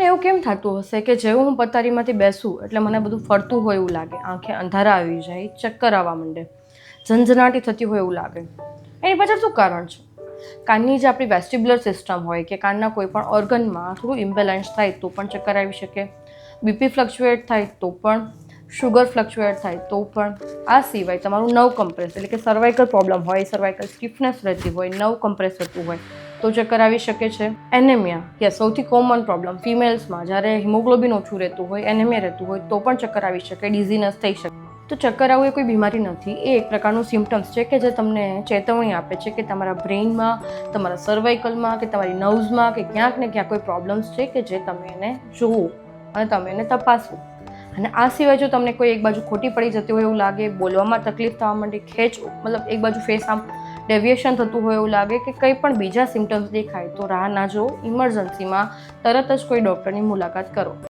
એવું કેમ થતું હશે કે જેવું હું પથારીમાંથી બેસું એટલે મને બધું ફરતું હોય એવું લાગે, આંખે અંધારા આવી જાય, ચક્કર આવવા માંડે, ઝંઝનાટી થતી હોય એવું લાગે? એની પાછળ શું કારણ છે? કાનની જે આપણી વેસ્ટિબ્યુલર સિસ્ટમ હોય કે કાનના કોઈ પણ ઓર્ગનમાં થોડું ઇમ્બેલેન્સ થાય તો પણ ચક્કર આવી શકે, બીપી ફ્લક્ચ્યુએટ થાય તો પણ, શુગર ફ્લક્ચ્યુએટ થાય તો પણ. આ સિવાય તમારું નર્વ કમ્પ્રેસ એટલે કે સર્વાઇકલ પ્રોબ્લેમ હોય, સર્વાઇકલ સ્ટીફનેસ રહેતી હોય, નર્વ કમ્પ્રેસ થતું હોય તો ચક્કર આવી શકે છે. એનેમિયા, કે સૌથી કોમન પ્રોબ્લેમ ફિમેલ્સમાં જ્યારે હિમોગ્લોબિન ઓછું રહેતું હોય, એનેમિયા રહેતું હોય તો પણ ચક્કર આવી શકે, ડિઝીનેસ થઈ શકે. તો ચક્કર આવવું એ કોઈ બીમારી નથી, એ એક પ્રકારનું સિમ્ટમ્સ છે કે જે તમને ચેતવણી આપે છે કે તમારા બ્રેઇનમાં, તમારા સર્વાઇકલમાં કે તમારી નર્વ્સમાં કે ક્યાંક ને ક્યાંક કોઈ પ્રોબ્લેમ્સ છે કે જે તમે એને જોવો અને તમે એને તપાસવું. અને આ સિવાય જો તમને કોઈ એક બાજુ ખોટી પડી જતી હોય એવું લાગે, બોલવામાં તકલીફ થવા માંડે, મતલબ એક બાજુ ફેસ આમ ડેવિએશન થતું હોય એવું લાગે કે કંઈ પણ બીજા સિમ્ટમ્સ દેખાય તો રાહ ના જો, ઇમરજન્સીમાં તરત જ કોઈ ડૉક્ટરની મુલાકાત કરો.